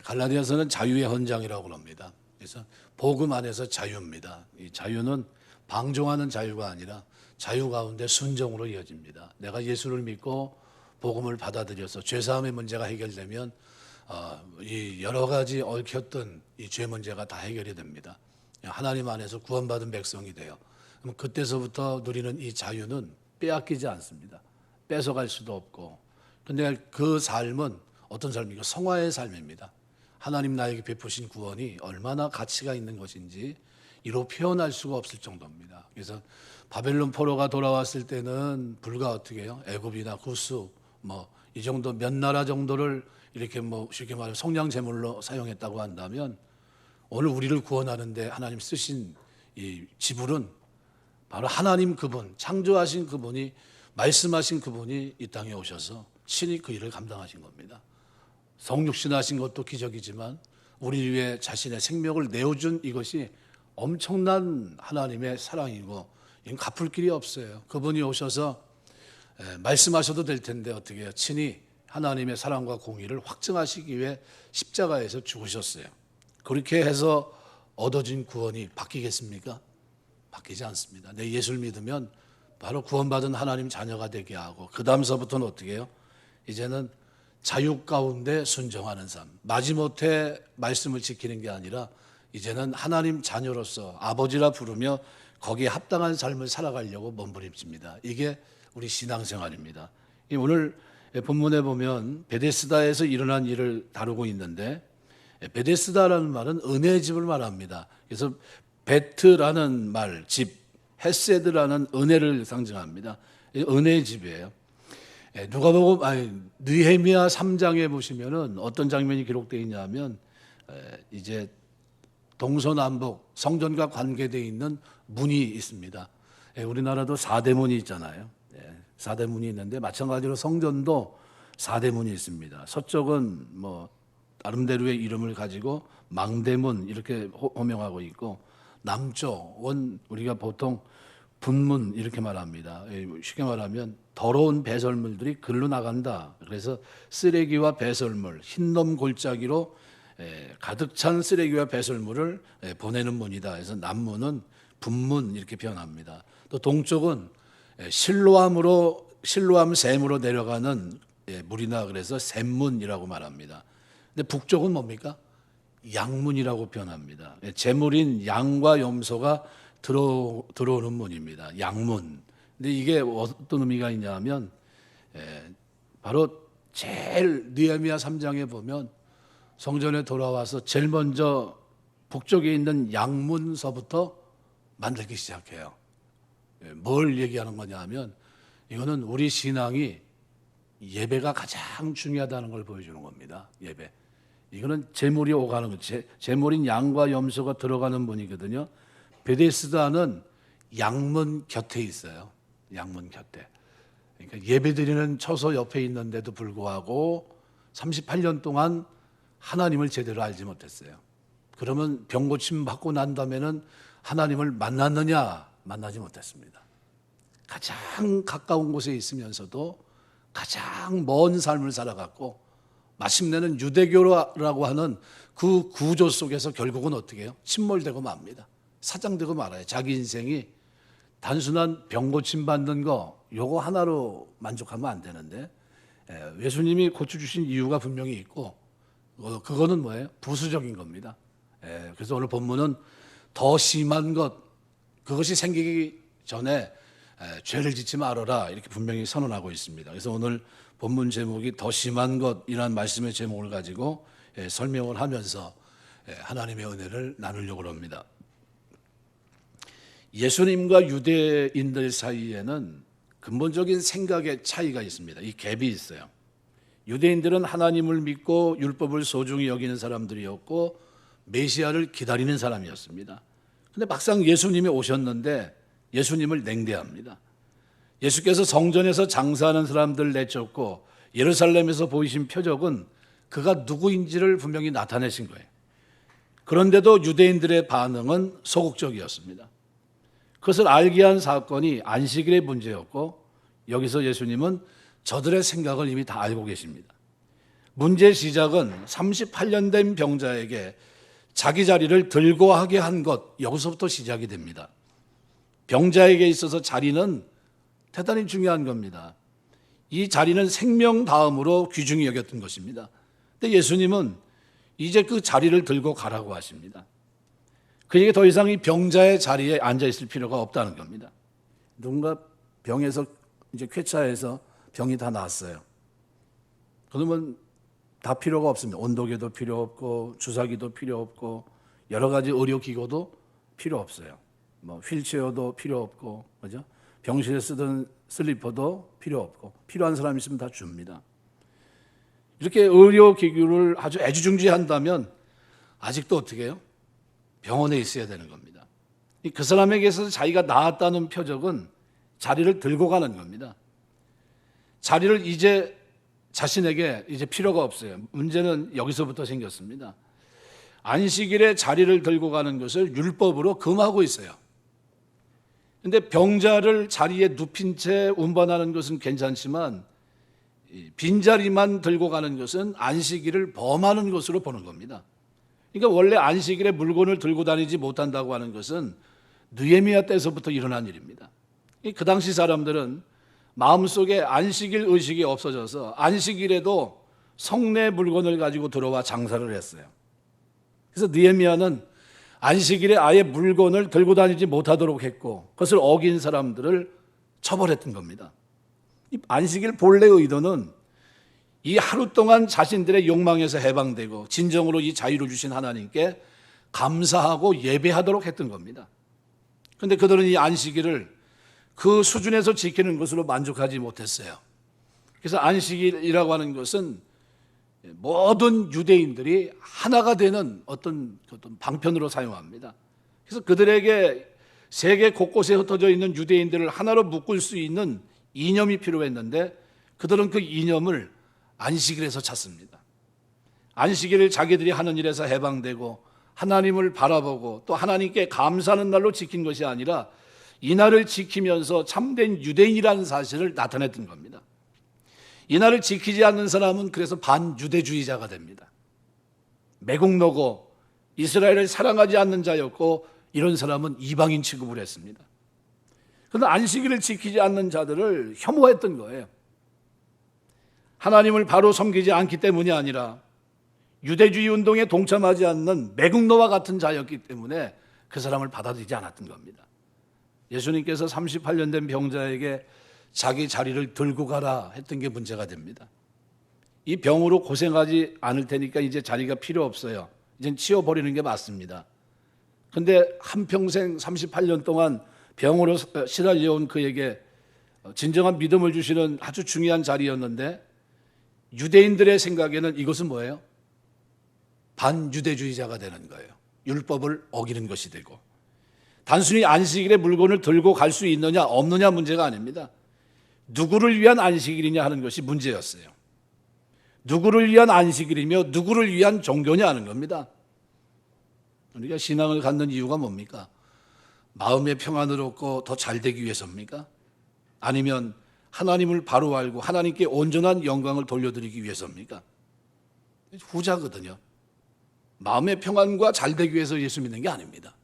갈라디아서는 자유의 헌장이라고 합니다. 그래서 복음 안에서 자유입니다. 이 자유는 방종하는 자유가 아니라 자유 가운데 순종으로 이어집니다. 내가 예수를 믿고 복음을 받아들여서 죄사함의 문제가 해결되면 이 여러 가지 얽혔던 이 죄 문제가 다 해결이 됩니다. 하나님 안에서 구원받은 백성이 돼요. 그럼 그때서부터 누리는 이 자유는 빼앗기지 않습니다. 뺏어갈 수도 없고. 그런데 그 삶은 어떤 삶이고 성화의 삶입니다. 하나님 나에게 베푸신 구원이 얼마나 가치가 있는 것인지 이로 표현할 수가 없을 정도입니다. 그래서 바벨론 포로가 돌아왔을 때는 불과 어떻게 해요? 애굽이나 구스 이 정도 몇 나라 정도를 이렇게 쉽게 말하면 성냥 제물로 사용했다고 한다면 오늘 우리를 구원하는데 하나님 쓰신 이 지불은 바로 하나님 그분, 창조하신 그분이 말씀하신 그분이 이 땅에 오셔서 친히 그 일을 감당하신 겁니다. 성육신하신 것도 기적이지만 우리 위해 자신의 생명을 내어준 이것이 엄청난 하나님의 사랑이고 이건 갚을 길이 없어요. 그분이 오셔서 말씀하셔도 될 텐데 어떻게 해요? 친히 하나님의 사랑과 공의를 확증하시기 위해 십자가에서 죽으셨어요. 그렇게 해서 얻어진 구원이 바뀌겠습니까? 바뀌지 않습니다. 내 예수를 믿으면 바로 구원받은 하나님 자녀가 되게 하고 그 다음서부터는 어떻게 해요? 이제는 자유 가운데 순종하는 삶. 마지못해 말씀을 지키는 게 아니라 이제는 하나님 자녀로서 아버지라 부르며 거기에 합당한 삶을 살아가려고 몸부림칩니다. 이게 우리 신앙생활입니다. 오늘 본문에 보면 베데스다에서 일어난 일을 다루고 있는데 베데스다라는 말은 은혜의 집을 말합니다. 그래서 베트라는 말, 집, 헤세드라는 은혜를 상징합니다. 은혜의 집이에요. 느헤미야 3장에 보시면은 어떤 장면이 기록되어 있냐면 이제 동서남북 성전과 관계되어 있는 문이 있습니다. 우리나라도 4대문이 있잖아요. 4대문이 있는데 마찬가지로 성전도 4대문이 있습니다. 서쪽은 나름대로의 이름을 가지고 망대문 이렇게 호명하고 있고 남쪽은 우리가 보통 분문 이렇게 말합니다. 쉽게 말하면 더러운 배설물들이 글로 나간다. 그래서 쓰레기와 배설물, 흰놈 골짜기로 가득 찬 쓰레기와 배설물을 보내는 문이다. 그래서 남문은 분문 이렇게 표현합니다. 또 동쪽은 실로암 샘으로 내려가는 물이나 그래서 샘문이라고 말합니다. 근데 북쪽은 뭡니까? 양문이라고 표현합니다. 제물인 양과 염소가 들어오는 문입니다. 양문. 근데 이게 어떤 의미가 있냐면 바로 제일 느헤미야 3장에 보면 성전에 돌아와서 제일 먼저 북쪽에 있는 양문서부터 만들기 시작해요. 뭘 얘기하는 거냐 하면 이거는 우리 신앙이 예배가 가장 중요하다는 걸 보여주는 겁니다. 예배. 이거는 제물이 오가는 거, 제물인 양과 염소가 들어가는 문이거든요. 베데스다는 양문 곁에 있어요. 양문 곁에. 그러니까 예배드리는 처소 옆에 있는데도 불구하고 38년 동안 하나님을 제대로 알지 못했어요. 그러면 병 고침 받고 난 다음에는 하나님을 만났느냐? 만나지 못했습니다. 가장 가까운 곳에 있으면서도 가장 먼 삶을 살아갔고 마침내는 유대교라고 하는 그 구조 속에서 결국은 어떻게 해요? 침몰되고 맙니다. 사장되고 말아요. 자기 인생이 단순한 병 고침 받는 거 요거 하나로 만족하면 안 되는데 예수님이 고쳐주신 이유가 분명히 있고 그거는 뭐예요? 부수적인 겁니다. 그래서 오늘 본문은 더 심한 것 그것이 생기기 전에 죄를 짓지 말아라 이렇게 분명히 선언하고 있습니다. 그래서 오늘 본문 제목이 더 심한 것이라는 말씀의 제목을 가지고 설명을 하면서 하나님의 은혜를 나누려고 합니다. 예수님과 유대인들 사이에는 근본적인 생각의 차이가 있습니다. 이 갭이 있어요. 유대인들은 하나님을 믿고 율법을 소중히 여기는 사람들이었고 메시아를 기다리는 사람이었습니다. 그런데 막상 예수님이 오셨는데 예수님을 냉대합니다. 예수께서 성전에서 장사하는 사람들 내쫓고 예루살렘에서 보이신 표적은 그가 누구인지를 분명히 나타내신 거예요. 그런데도 유대인들의 반응은 소극적이었습니다. 그것을 알게 한 사건이 안식일의 문제였고 여기서 예수님은 저들의 생각을 이미 다 알고 계십니다. 문제의 시작은 38년 된 병자에게 자기 자리를 들고 하게 한 것, 여기서부터 시작이 됩니다. 병자에게 있어서 자리는 대단히 중요한 겁니다. 이 자리는 생명 다음으로 귀중히 여겼던 것입니다. 근데 예수님은 이제 그 자리를 들고 가라고 하십니다. 그에게 더 이상 이 병자의 자리에 앉아 있을 필요가 없다는 겁니다. 누군가 병에서 이제 쾌차해서 병이 다 나았어요. 그러면 다 필요가 없습니다. 온도계도 필요 없고 주사기도 필요 없고 여러 가지 의료기구도 필요 없어요. 뭐 휠체어도 필요 없고, 그죠? 병실에 쓰던 슬리퍼도 필요 없고, 필요한 사람 있으면 다 줍니다. 이렇게 의료기구를 아주 애지중지한다면 아직도 어떻게 해요? 병원에 있어야 되는 겁니다. 그 사람에게서 자기가 나았다는 표적은 자리를 들고 가는 겁니다. 자리를 이제 자신에게 이제 필요가 없어요. 문제는 여기서부터 생겼습니다. 안식일에 자리를 들고 가는 것을 율법으로 금하고 있어요. 그런데 병자를 자리에 눕힌 채 운반하는 것은 괜찮지만 빈자리만 들고 가는 것은 안식일을 범하는 것으로 보는 겁니다. 그러니까 원래 안식일에 물건을 들고 다니지 못한다고 하는 것은 느헤미야 때서부터 일어난 일입니다. 그 당시 사람들은 마음속에 안식일 의식이 없어져서 안식일에도 성내 물건을 가지고 들어와 장사를 했어요. 그래서 느헤미야는 안식일에 아예 물건을 들고 다니지 못하도록 했고 그것을 어긴 사람들을 처벌했던 겁니다. 이 안식일 본래 의도는 이 하루 동안 자신들의 욕망에서 해방되고 진정으로 이 자유를 주신 하나님께 감사하고 예배하도록 했던 겁니다. 그런데 그들은 이 안식일을 그 수준에서 지키는 것으로 만족하지 못했어요. 그래서 안식일이라고 하는 것은 모든 유대인들이 하나가 되는 어떤 방편으로 사용합니다. 그래서 그들에게 세계 곳곳에 흩어져 있는 유대인들을 하나로 묶을 수 있는 이념이 필요했는데 그들은 그 이념을 안식일에서 찾습니다. 안식일을 자기들이 하는 일에서 해방되고 하나님을 바라보고 또 하나님께 감사하는 날로 지킨 것이 아니라 이 날을 지키면서 참된 유대인이라는 사실을 나타냈던 겁니다. 이 날을 지키지 않는 사람은 그래서 반유대주의자가 됩니다. 매국노고 이스라엘을 사랑하지 않는 자였고 이런 사람은 이방인 취급을 했습니다. 그런데 안식일을 지키지 않는 자들을 혐오했던 거예요. 하나님을 바로 섬기지 않기 때문이 아니라 유대주의 운동에 동참하지 않는 매국노와 같은 자였기 때문에 그 사람을 받아들이지 않았던 겁니다. 예수님께서 38년 된 병자에게 자기 자리를 들고 가라 했던 게 문제가 됩니다. 이 병으로 고생하지 않을 테니까 이제 자리가 필요 없어요. 이젠 치워버리는 게 맞습니다. 그런데 한평생 38년 동안 병으로 시달려온 그에게 진정한 믿음을 주시는 아주 중요한 자리였는데 유대인들의 생각에는 이것은 뭐예요? 반유대주의자가 되는 거예요. 율법을 어기는 것이 되고 단순히 안식일에 물건을 들고 갈 수 있느냐 없느냐 문제가 아닙니다. 누구를 위한 안식일이냐 하는 것이 문제였어요. 누구를 위한 안식일이며 누구를 위한 종교냐 하는 겁니다. 우리가 신앙을 갖는 이유가 뭡니까? 마음의 평안을 얻고 더 잘되기 위해서입니까? 아니면 하나님을 바로 알고 하나님께 온전한 영광을 돌려드리기 위해서입니까? 후자거든요. 마음의 평안과 잘되기 위해서 예수 믿는 게 아닙니다.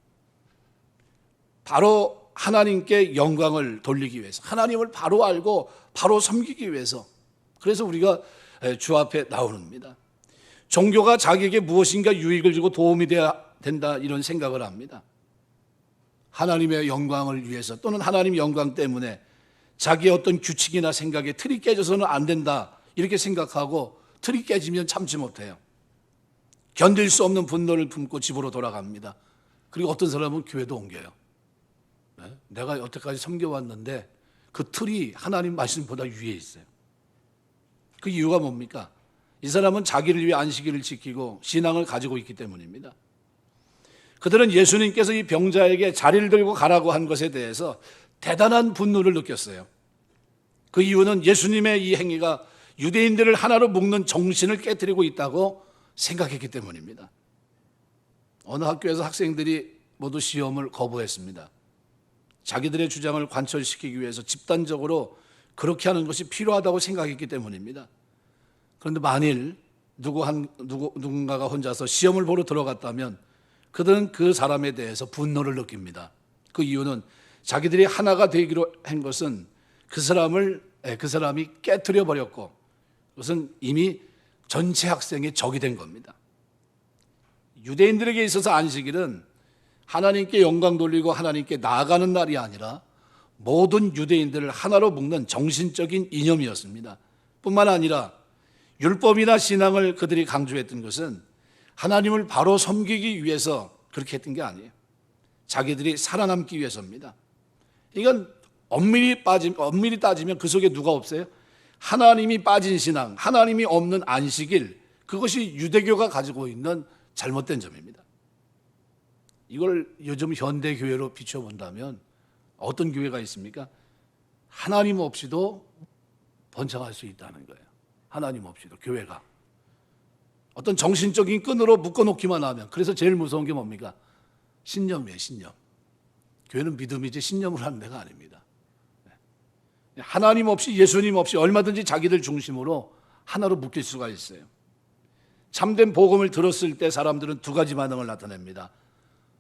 바로 하나님께 영광을 돌리기 위해서 하나님을 바로 알고 바로 섬기기 위해서 그래서 우리가 주 앞에 나오는입니다. 종교가 자기에게 무엇인가 유익을 주고 도움이 돼야 된다 이런 생각을 합니다. 하나님의 영광을 위해서 또는 하나님의 영광 때문에 자기의 어떤 규칙이나 생각에 틀이 깨져서는 안 된다 이렇게 생각하고 틀이 깨지면 참지 못해요. 견딜 수 없는 분노를 품고 집으로 돌아갑니다. 그리고 어떤 사람은 교회도 옮겨요. 내가 여태까지 섬겨왔는데 그 틀이 하나님 말씀보다 위에 있어요. 그 이유가 뭡니까? 이 사람은 자기를 위해 안식일을 지키고 신앙을 가지고 있기 때문입니다. 그들은 예수님께서 이 병자에게 자리를 들고 가라고 한 것에 대해서 대단한 분노를 느꼈어요. 그 이유는 예수님의 이 행위가 유대인들을 하나로 묶는 정신을 깨뜨리고 있다고 생각했기 때문입니다. 어느 학교에서 학생들이 모두 시험을 거부했습니다. 자기들의 주장을 관철시키기 위해서 집단적으로 그렇게 하는 것이 필요하다고 생각했기 때문입니다. 그런데 만일 누군가가 혼자서 시험을 보러 들어갔다면 그들은 그 사람에 대해서 분노를 느낍니다. 그 이유는 자기들이 하나가 되기로 한 것은 그 사람이 깨트려 버렸고 그것은 이미 전체 학생의 적이 된 겁니다. 유대인들에게 있어서 안식일은 하나님께 영광 돌리고 하나님께 나아가는 날이 아니라 모든 유대인들을 하나로 묶는 정신적인 이념이었습니다. 뿐만 아니라 율법이나 신앙을 그들이 강조했던 것은 하나님을 바로 섬기기 위해서 그렇게 했던 게 아니에요. 자기들이 살아남기 위해서입니다. 이건 엄밀히 따지면 그 속에 누가 없어요? 하나님이 빠진 신앙, 하나님이 없는 안식일, 그것이 유대교가 가지고 있는 잘못된 점입니다. 이걸 요즘 현대교회로 비춰본다면 어떤 교회가 있습니까? 하나님 없이도 번창할 수 있다는 거예요. 하나님 없이도 교회가 어떤 정신적인 끈으로 묶어놓기만 하면, 그래서 제일 무서운 게 뭡니까? 신념이에요. 신념. 교회는 믿음이지 신념을 하는 데가 아닙니다. 하나님 없이, 예수님 없이 얼마든지 자기들 중심으로 하나로 묶일 수가 있어요. 참된 복음을 들었을 때 사람들은 두 가지 반응을 나타냅니다.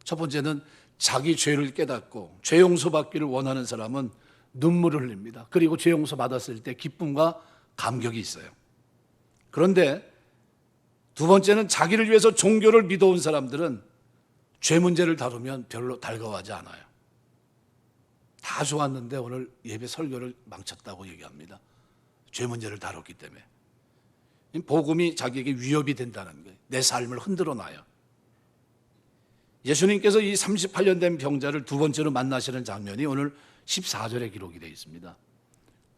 첫 번째는 자기 죄를 깨닫고 죄 용서 받기를 원하는 사람은 눈물을 흘립니다. 그리고 죄 용서 받았을 때 기쁨과 감격이 있어요. 그런데 두 번째는 자기를 위해서 종교를 믿어온 사람들은 죄 문제를 다루면 별로 달가워하지 않아요. 다 좋았는데 오늘 예배 설교를 망쳤다고 얘기합니다. 죄 문제를 다뤘기 때문에. 복음이 자기에게 위협이 된다는 거예요. 내 삶을 흔들어 놔요. 예수님께서 이 38년 된 병자를 두 번째로 만나시는 장면이 오늘 14절에 기록이 되어 있습니다.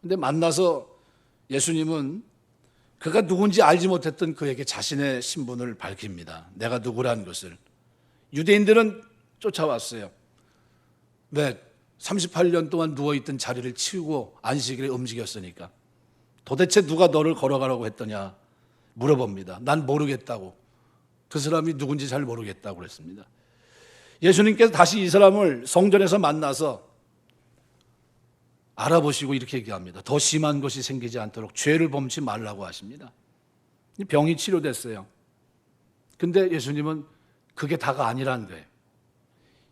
그런데 만나서 예수님은 그가 누군지 알지 못했던 그에게 자신의 신분을 밝힙니다. 내가 누구라는 것을. 유대인들은 쫓아왔어요. 왜? 38년 동안 누워있던 자리를 치우고 안식일에 움직였으니까. 도대체 누가 너를 걸어가라고 했더냐 물어봅니다. 난 모르겠다고. 그 사람이 누군지 잘 모르겠다고 그랬습니다. 예수님께서 다시 이 사람을 성전에서 만나서 알아보시고 이렇게 얘기합니다. 더 심한 것이 생기지 않도록 죄를 범치 말라고 하십니다. 병이 치료됐어요. 근데 예수님은 그게 다가 아니라는 거예요.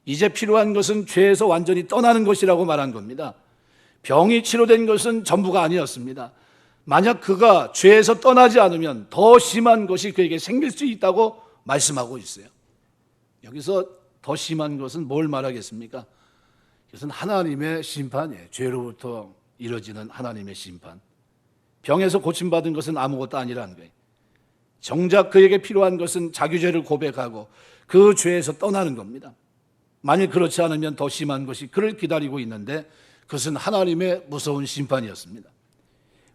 이제 필요한 것은 죄에서 완전히 떠나는 것이라고 말한 겁니다. 병이 치료된 것은 전부가 아니었습니다. 만약 그가 죄에서 떠나지 않으면 더 심한 것이 그에게 생길 수 있다고 말씀하고 있어요. 여기서 더 심한 것은 뭘 말하겠습니까? 이것은 하나님의 심판이에요. 죄로부터 이뤄지는 하나님의 심판. 병에서 고침받은 것은 아무것도 아니라는 거예요. 정작 그에게 필요한 것은 자기 죄를 고백하고 그 죄에서 떠나는 겁니다. 만일 그렇지 않으면 더 심한 것이 그를 기다리고 있는데 그것은 하나님의 무서운 심판이었습니다.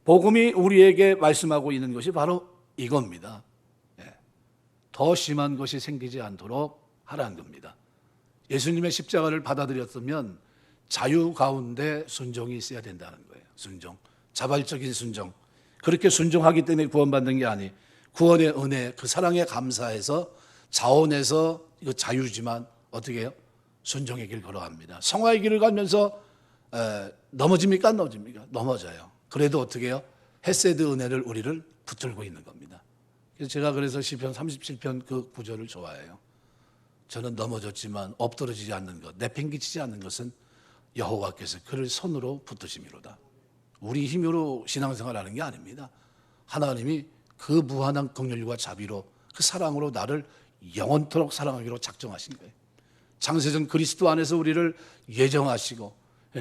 복음이 우리에게 말씀하고 있는 것이 바로 이겁니다. 더 심한 것이 생기지 않도록 하라는 겁니다. 예수님의 십자가를 받아들였으면 자유 가운데 순종이 있어야 된다는 거예요. 순종, 자발적인 순종. 그렇게 순종하기 때문에 구원받는 게 아니, 구원의 은혜, 그 사랑에 감사해서 자원해서 이거 자유지만 어떻게 해요? 순종의 길 걸어갑니다. 성화의 길을 가면서 넘어집니까? 안 넘어집니까? 넘어져요. 그래도 어떻게 해요? 헤세드 은혜를 우리를 붙들고 있는 겁니다. 그래서 제가 시편 37편 그 구절을 좋아해요. 저는 넘어졌지만 엎드러지지 않는 것, 내팽개치지 않는 것은 여호와께서 그를 손으로 붙드심이로다. 우리 힘으로 신앙생활하는 게 아닙니다. 하나님이 그 무한한 긍휼과 자비로 그 사랑으로 나를 영원토록 사랑하기로 작정하신 거예요. 창세전 그리스도 안에서 우리를 예정하시고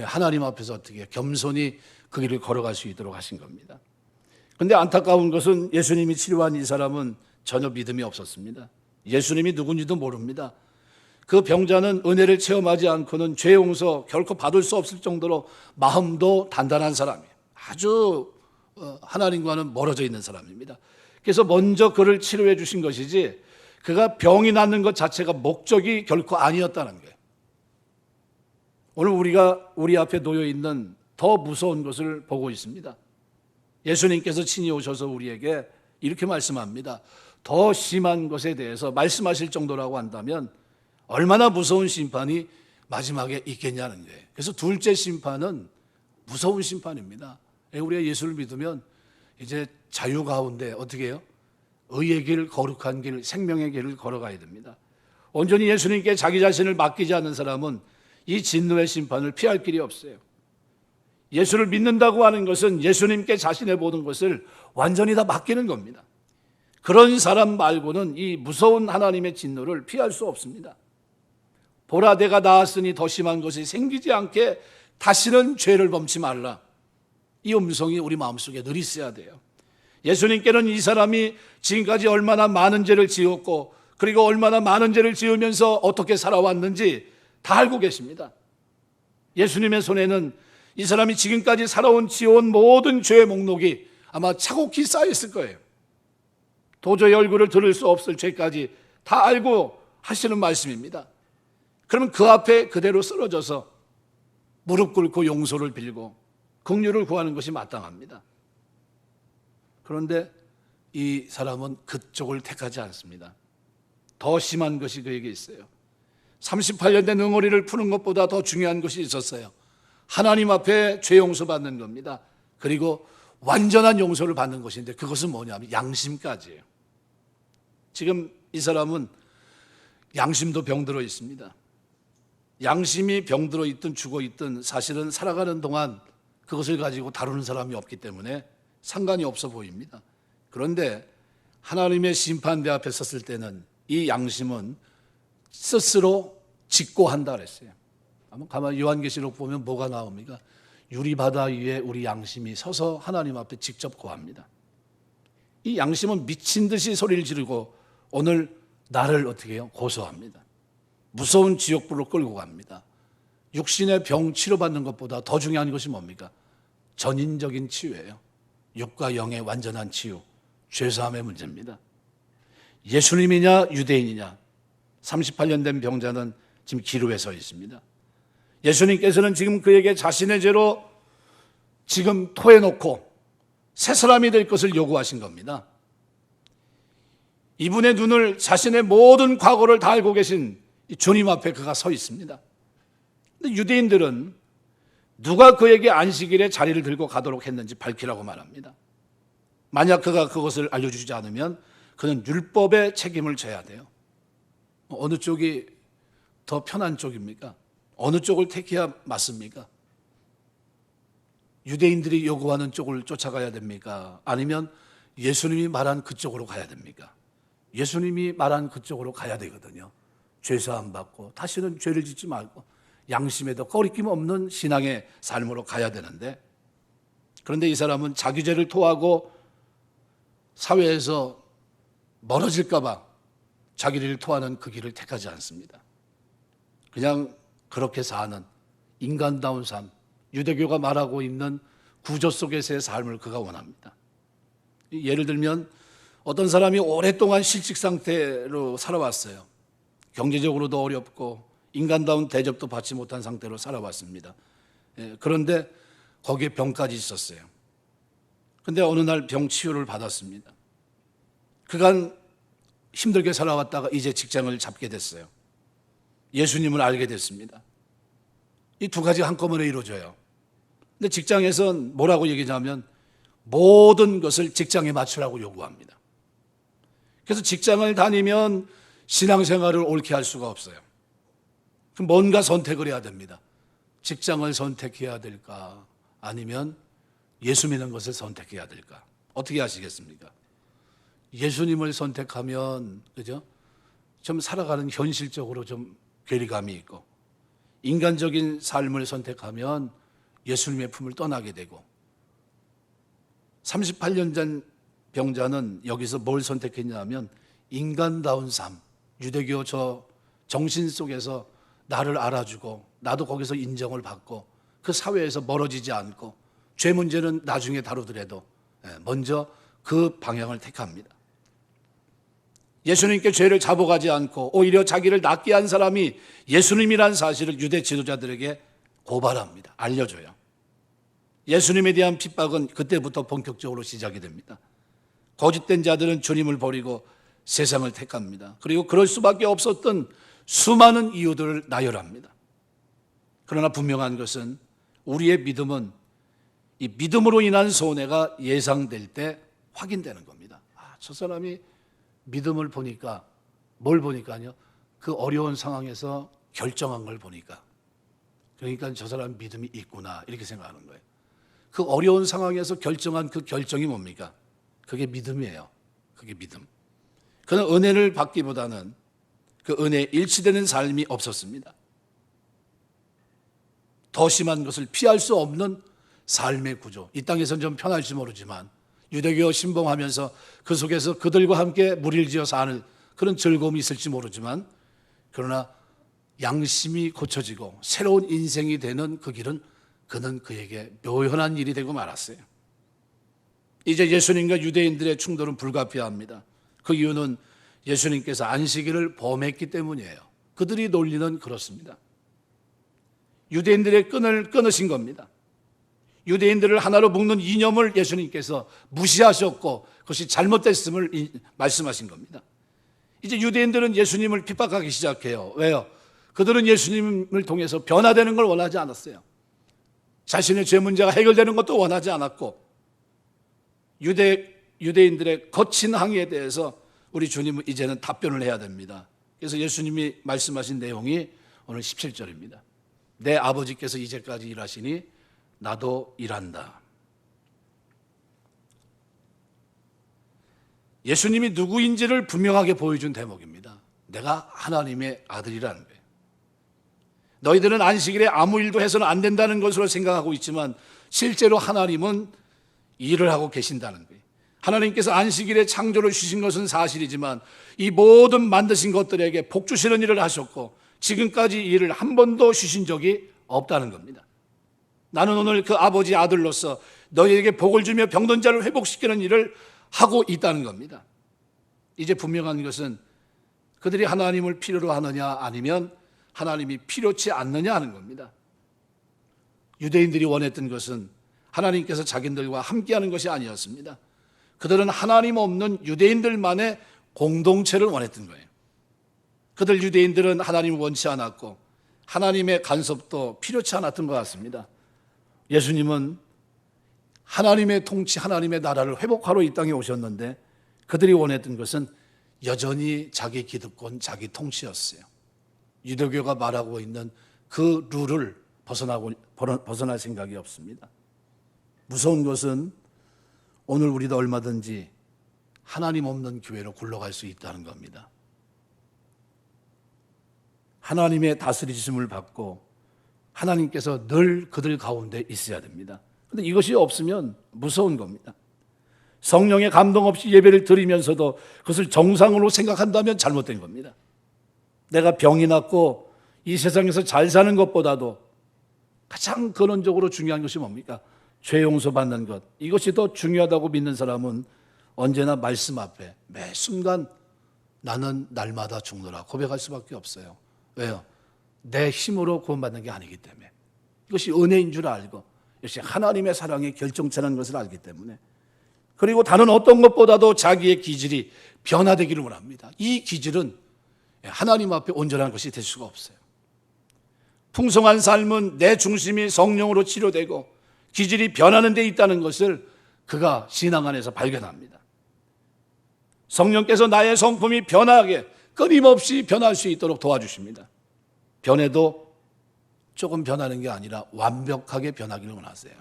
하나님 앞에서 어떻게 겸손히 그 길을 걸어갈 수 있도록 하신 겁니다. 그런데 안타까운 것은 예수님이 치료한 이 사람은 전혀 믿음이 없었습니다. 예수님이 누군지도 모릅니다. 그 병자는 은혜를 체험하지 않고는 죄 용서 결코 받을 수 없을 정도로 마음도 단단한 사람이에요. 아주 하나님과는 멀어져 있는 사람입니다. 그래서 먼저 그를 치료해 주신 것이지 그가 병이 낫는 것 자체가 목적이 결코 아니었다는 거예요. 오늘 우리가 우리 앞에 놓여 있는 더 무서운 것을 보고 있습니다. 예수님께서 친히 오셔서 우리에게 이렇게 말씀합니다. 더 심한 것에 대해서 말씀하실 정도라고 한다면 얼마나 무서운 심판이 마지막에 있겠냐는 거예요. 그래서 둘째 심판은 무서운 심판입니다. 우리가 예수를 믿으면 이제 자유 가운데 어떻게 해요? 의의 길, 거룩한 길, 생명의 길을 걸어가야 됩니다. 온전히 예수님께 자기 자신을 맡기지 않는 사람은 이 진노의 심판을 피할 길이 없어요. 예수를 믿는다고 하는 것은 예수님께 자신의 모든 것을 완전히 다 맡기는 겁니다. 그런 사람 말고는 이 무서운 하나님의 진노를 피할 수 없습니다. 보라, 내가 나았으니 더 심한 것이 생기지 않게 다시는 죄를 범치 말라. 이 음성이 우리 마음속에 늘 있어야 돼요. 예수님께는 이 사람이 지금까지 얼마나 많은 죄를 지었고 그리고 얼마나 많은 죄를 지으면서 어떻게 살아왔는지 다 알고 계십니다. 예수님의 손에는 이 사람이 지금까지 살아온 지어온 모든 죄의 목록이 아마 차곡히 쌓여있을 거예요. 도저히 얼굴을 들을 수 없을 죄까지 다 알고 하시는 말씀입니다. 그러면 그 앞에 그대로 쓰러져서 무릎 꿇고 용서를 빌고 긍휼을 구하는 것이 마땅합니다. 그런데 이 사람은 그쪽을 택하지 않습니다. 더 심한 것이 그에게 있어요. 38년 된 응어리를 푸는 것보다 더 중요한 것이 있었어요. 하나님 앞에 죄 용서받는 겁니다. 그리고 완전한 용서를 받는 것인데 그것은 뭐냐면 양심까지예요. 지금 이 사람은 양심도 병들어 있습니다. 양심이 병들어 있든 죽어 있든 사실은 살아가는 동안 그것을 가지고 다루는 사람이 없기 때문에 상관이 없어 보입니다. 그런데 하나님의 심판대 앞에 섰을 때는 이 양심은 스스로 직고한다 그랬어요. 한번 가만히 요한계시록 보면 뭐가 나옵니까? 유리바다 위에 우리 양심이 서서 하나님 앞에 직접 고합니다. 이 양심은 미친 듯이 소리를 지르고 오늘 나를 어떻게 해요? 고소합니다. 무서운 지옥불로 끌고 갑니다. 육신의 병 치료받는 것보다 더 중요한 것이 뭡니까? 전인적인 치유예요. 육과 영의 완전한 치유, 죄사함의 문제입니다. 예수님이냐 유대인이냐, 38년 된 병자는 지금 기로에 서 있습니다. 예수님께서는 지금 그에게 자신의 죄로 지금 토해놓고 새 사람이 될 것을 요구하신 겁니다. 이분의 눈을 자신의 모든 과거를 다 알고 계신 주님 앞에 그가 서 있습니다. 근데 유대인들은 누가 그에게 안식일에 자리를 들고 가도록 했는지 밝히라고 말합니다. 만약 그가 그것을 알려주지 않으면 그는 율법의 책임을 져야 돼요. 어느 쪽이 더 편한 쪽입니까? 어느 쪽을 택해야 맞습니까? 유대인들이 요구하는 쪽을 쫓아가야 됩니까? 아니면 예수님이 말한 그쪽으로 가야 됩니까? 예수님이 말한 그쪽으로 가야 되거든요. 죄사함 받고 다시는 죄를 짓지 말고 양심에도 꺼리낌 없는 신앙의 삶으로 가야 되는데, 그런데 이 사람은 자기 죄를 토하고 사회에서 멀어질까 봐 자기를 토하는 그 길을 택하지 않습니다. 그냥 그렇게 사는 인간다운 삶, 유대교가 말하고 있는 구조 속에서의 삶을 그가 원합니다. 예를 들면 어떤 사람이 오랫동안 실직 상태로 살아왔어요. 경제적으로도 어렵고 인간다운 대접도 받지 못한 상태로 살아왔습니다. 그런데 거기에 병까지 있었어요. 그런데 어느 날 병 치유를 받았습니다. 그간 힘들게 살아왔다가 이제 직장을 잡게 됐어요. 예수님을 알게 됐습니다. 이 두 가지가 한꺼번에 이루어져요. 근데 직장에선 뭐라고 얘기하냐면 모든 것을 직장에 맞추라고 요구합니다. 그래서 직장을 다니면 신앙생활을 옳게 할 수가 없어요. 그럼 뭔가 선택을 해야 됩니다. 직장을 선택해야 될까? 아니면 예수 믿는 것을 선택해야 될까? 어떻게 하시겠습니까? 예수님을 선택하면, 그죠? 좀 살아가는 현실적으로 좀 괴리감이 있고, 인간적인 삶을 선택하면 예수님의 품을 떠나게 되고, 38년 전 병자는 여기서 뭘 선택했냐면 인간다운 삶, 유대교 저 정신 속에서 나를 알아주고 나도 거기서 인정을 받고 그 사회에서 멀어지지 않고 죄 문제는 나중에 다루더라도 먼저 그 방향을 택합니다. 예수님께 죄를 잡아가지 않고 오히려 자기를 낫게 한 사람이 예수님이라는 사실을 유대 지도자들에게 고발합니다. 알려줘요. 예수님에 대한 핍박은 그때부터 본격적으로 시작이 됩니다. 거짓된 자들은 주님을 버리고 세상을 택합니다. 그리고 그럴 수밖에 없었던 수많은 이유들을 나열합니다. 그러나 분명한 것은 우리의 믿음은 이 믿음으로 인한 손해가 예상될 때 확인되는 겁니다. 저 사람이 믿음을 보니까 뭘 보니까요? 그 어려운 상황에서 결정한 걸 보니까 그러니까 저 사람 믿음이 있구나 이렇게 생각하는 거예요. 그 어려운 상황에서 결정한 그 결정이 뭡니까? 그게 믿음이에요. 그게 믿음. 그는 은혜를 받기보다는 그 은혜에 일치되는 삶이 없었습니다. 더 심한 것을 피할 수 없는 삶의 구조. 이 땅에서는 좀 편할지 모르지만 유대교 신봉하면서 그 속에서 그들과 함께 무리를 사는 그런 즐거움이 있을지 모르지만 그러나 양심이 고쳐지고 새로운 인생이 되는 그 길은 그는 그에게 묘연한 일이 되고 말았어요. 이제 예수님과 유대인들의 충돌은 불가피합니다. 그 이유는 예수님께서 안식일을 범했기 때문이에요. 그들이 논리는 그렇습니다. 유대인들의 끈을 끊으신 겁니다. 유대인들을 하나로 묶는 이념을 예수님께서 무시하셨고 그것이 잘못됐음을 말씀하신 겁니다. 이제 유대인들은 예수님을 핍박하기 시작해요. 왜요? 그들은 예수님을 통해서 변화되는 걸 원하지 않았어요. 자신의 죄 문제가 해결되는 것도 원하지 않았고 유대인들의 거친 항의에 대해서 우리 주님은 이제는 답변을 해야 됩니다. 그래서 예수님이 말씀하신 내용이 오늘 17절입니다. 내 아버지께서 이제까지 일하시니 나도 일한다. 예수님이 누구인지를 분명하게 보여준 대목입니다. 내가 하나님의 아들이라는 거예요. 너희들은 안식일에 아무 일도 해서는 안 된다는 것으로 생각하고 있지만 실제로 하나님은 일을 하고 계신다는 거예요. 하나님께서 안식일에 창조를 주신 것은 사실이지만 이 모든 만드신 것들에게 복 주시는 일을 하셨고 지금까지 일을 한 번도 쉬신 적이 없다는 겁니다. 나는 오늘 그 아버지 아들로서 너희에게 복을 주며 병든 자를 회복시키는 일을 하고 있다는 겁니다. 이제 분명한 것은 그들이 하나님을 필요로 하느냐 아니면 하나님이 필요치 않느냐 하는 겁니다. 유대인들이 원했던 것은 하나님께서 자기들과 함께하는 것이 아니었습니다. 그들은 하나님 없는 유대인들만의 공동체를 원했던 거예요. 그들 유대인들은 하나님을 원치 않았고 하나님의 간섭도 필요치 않았던 것 같습니다. 예수님은 하나님의 통치, 하나님의 나라를 회복하러 이 땅에 오셨는데 그들이 원했던 것은 여전히 자기 기득권, 자기 통치였어요. 유대교가 말하고 있는 그 룰을 벗어날 생각이 없습니다. 무서운 것은 오늘 우리도 얼마든지 하나님 없는 교회로 굴러갈 수 있다는 겁니다. 하나님의 다스리심을 받고 하나님께서 늘 그들 가운데 있어야 됩니다. 그런데 이것이 없으면 무서운 겁니다. 성령의 감동 없이 예배를 드리면서도 그것을 정상으로 생각한다면 잘못된 겁니다. 내가 병이 낫고 이 세상에서 잘 사는 것보다도 가장 근원적으로 중요한 것이 뭡니까? 죄 용서받는 것. 이것이 더 중요하다고 믿는 사람은 언제나 말씀 앞에 매 순간 나는 날마다 죽노라 고백할 수밖에 없어요. 왜요? 내 힘으로 구원받는 게 아니기 때문에. 이것이 은혜인 줄 알고 이것이 하나님의 사랑의 결정체라는 것을 알기 때문에. 그리고 다른 어떤 것보다도 자기의 기질이 변화되기를 원합니다. 이 기질은 하나님 앞에 온전한 것이 될 수가 없어요. 풍성한 삶은 내 중심이 성령으로 치료되고 기질이 변하는 데 있다는 것을 그가 신앙 안에서 발견합니다. 성령께서 나의 성품이 변하게 끊임없이 변할 수 있도록 도와주십니다. 변해도 조금 변하는 게 아니라 완벽하게 변하기를 원하세요.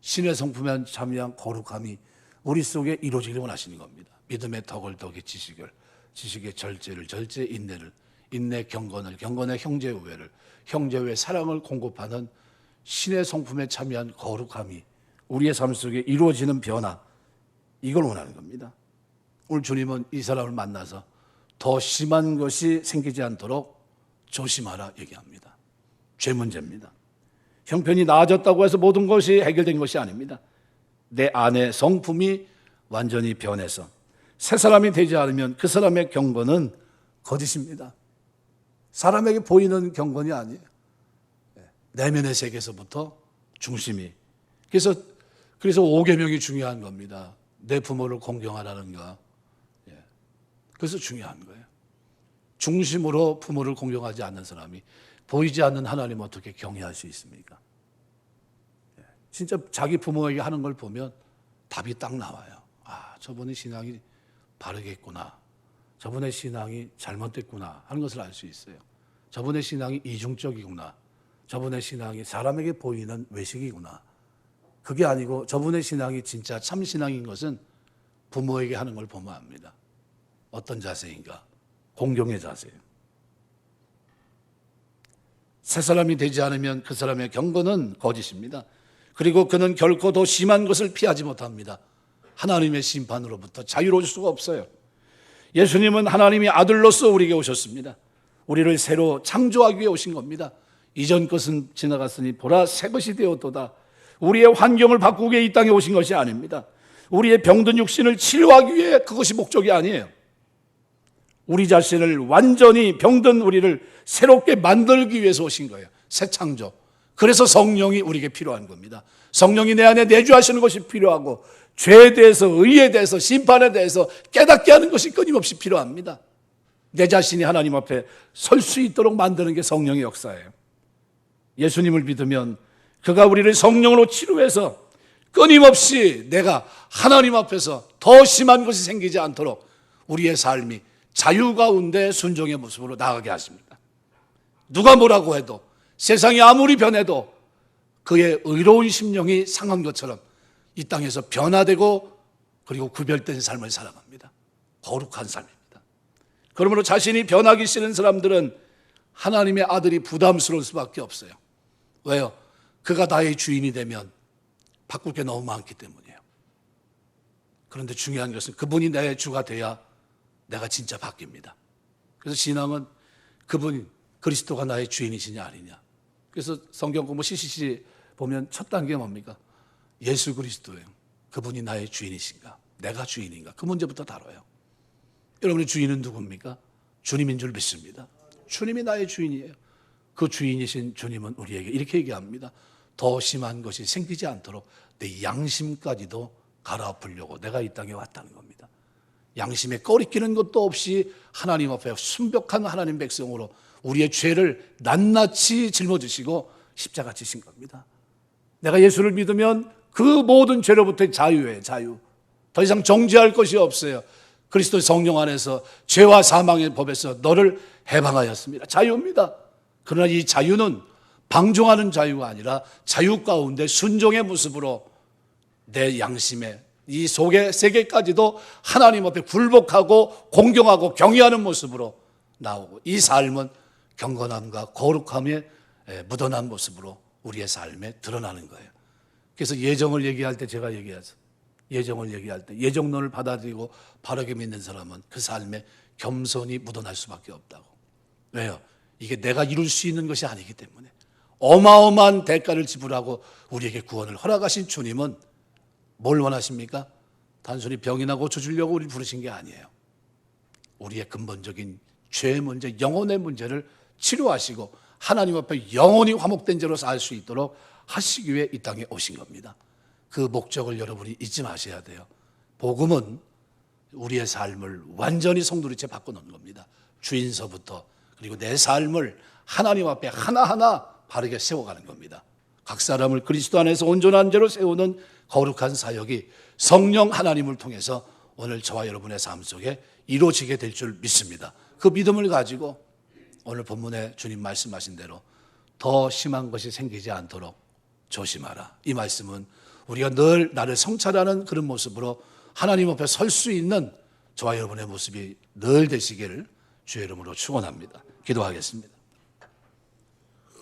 신의 성품에 참여한 거룩함이 우리 속에 이루어지기를 원하시는 겁니다. 믿음의 덕을 덕의 지식을, 지식의 절제를, 절제 인내를, 인내 경건을, 경건의 형제 우애를, 형제 우애 사랑을 공급하는 신의 성품에 참여한 거룩함이 우리의 삶 속에 이루어지는 변화, 이걸 원하는 겁니다. 오늘 주님은 이 사람을 만나서 더 심한 것이 생기지 않도록 조심하라 얘기합니다. 죄 문제입니다. 형편이 나아졌다고 해서 모든 것이 해결된 것이 아닙니다. 내 안의 성품이 완전히 변해서 새 사람이 되지 않으면 그 사람의 경건은 거짓입니다. 사람에게 보이는 경건이 아니에요. 내면의 세계에서부터 중심이. 그래서 5계명이 중요한 겁니다. 내 부모를 공경하라는 거. 그래서 중요한 거예요. 중심으로 부모를 공경하지 않는 사람이 보이지 않는 하나님 어떻게 경외할 수 있습니까? 진짜 자기 부모에게 하는 걸 보면 답이 딱 나와요. 아, 저분이 신앙이 바르겠구나, 저분의 신앙이 잘못됐구나 하는 것을 알 수 있어요. 저분의 신앙이 이중적이구나, 저분의 신앙이 사람에게 보이는 외식이구나. 그게 아니고 저분의 신앙이 진짜 참 신앙인 것은 부모에게 하는 걸 보면 압니다. 어떤 자세인가? 공경의 자세예요. 새 사람이 되지 않으면 그 사람의 경건은 거짓입니다. 그리고 그는 결코 더 심한 것을 피하지 못합니다. 하나님의 심판으로부터 자유로울 수가 없어요. 예수님은 하나님의 아들로서 우리에게 오셨습니다. 우리를 새로 창조하기 위해 오신 겁니다. 이전 것은 지나갔으니 보라 새 것이 되었도다. 우리의 환경을 바꾸기 위해 이 땅에 오신 것이 아닙니다. 우리의 병든 육신을 치료하기 위해 그것이 목적이 아니에요. 우리 자신을 완전히 병든 우리를 새롭게 만들기 위해서 오신 거예요. 새 창조. 그래서 성령이 우리에게 필요한 겁니다. 성령이 내 안에 내주하시는 것이 필요하고 죄에 대해서, 의에 대해서, 심판에 대해서 깨닫게 하는 것이 끊임없이 필요합니다. 내 자신이 하나님 앞에 설 수 있도록 만드는 게 성령의 역사예요. 예수님을 믿으면 그가 우리를 성령으로 치료해서 끊임없이 내가 하나님 앞에서 더 심한 것이 생기지 않도록 우리의 삶이 자유 가운데 순종의 모습으로 나아가게 하십니다. 누가 뭐라고 해도, 세상이 아무리 변해도 그의 의로운 심령이 상한 것처럼 이 땅에서 변화되고 그리고 구별된 삶을 살아갑니다. 거룩한 삶입니다. 그러므로 자신이 변하기 싫은 사람들은 하나님의 아들이 부담스러울 수밖에 없어요. 왜요? 그가 나의 주인이 되면 바꿀 게 너무 많기 때문이에요. 그런데 중요한 것은 그분이 내 주가 돼야 내가 진짜 바뀝니다. 그래서 신앙은 그분 그리스도가 나의 주인이시냐 아니냐. 그래서 성경 공부 CCC 보면 첫 단계가 뭡니까? 예수 그리스도예요. 그분이 나의 주인이신가? 내가 주인인가? 그 문제부터 다뤄요. 여러분의 주인은 누굽니까? 주님인 줄 믿습니다. 주님이 나의 주인이에요. 그 주인이신 주님은 우리에게 이렇게 얘기합니다. 더 심한 것이 생기지 않도록 내 양심까지도 갈아엎으려고 내가 이 땅에 왔다는 겁니다. 양심에 꺼리끼는 것도 없이 하나님 앞에 순벽한 하나님 백성으로 우리의 죄를 낱낱이 짊어지시고 십자가 지신 겁니다. 내가 예수를 믿으면 그 모든 죄로부터 자유예요. 자유. 더 이상 정죄할 것이 없어요. 그리스도 성령 안에서 죄와 사망의 법에서 너를 해방하였습니다. 자유입니다. 그러나 이 자유는 방종하는 자유가 아니라 자유 가운데 순종의 모습으로 내 양심에 이 속의 세계까지도 하나님 앞에 굴복하고 공경하고 경외하는 모습으로 나오고, 이 삶은 경건함과 거룩함에 묻어난 모습으로 우리의 삶에 드러나는 거예요. 그래서 예정을 얘기할 때 제가 얘기하죠. 예정을 얘기할 때 예정론을 받아들이고 바르게 믿는 사람은 그 삶에 겸손이 묻어날 수밖에 없다고. 왜요? 이게 내가 이룰 수 있는 것이 아니기 때문에. 어마어마한 대가를 지불하고 우리에게 구원을 허락하신 주님은 뭘 원하십니까? 단순히 병이나 고쳐주려고 우리를 부르신 게 아니에요. 우리의 근본적인 죄의 문제, 영혼의 문제를 치료하시고 하나님 앞에 영원히 화목된 죄로 살 수 있도록 하시기 위해 이 땅에 오신 겁니다. 그 목적을 여러분이 잊지 마셔야 돼요. 복음은 우리의 삶을 완전히 송두리째 바꿔놓는 겁니다. 주인서부터, 그리고 내 삶을 하나님 앞에 하나하나 바르게 세워가는 겁니다. 각 사람을 그리스도 안에서 온전한 죄로 세우는 거룩한 사역이 성령 하나님을 통해서 오늘 저와 여러분의 삶 속에 이루어지게 될 줄 믿습니다. 그 믿음을 가지고 오늘 본문에 주님 말씀하신 대로 더 심한 것이 생기지 않도록 조심하라. 이 말씀은 우리가 늘 나를 성찰하는 그런 모습으로 하나님 앞에 설 수 있는 저와 여러분의 모습이 늘 되시기를 주의 이름으로 축원합니다. 기도하겠습니다.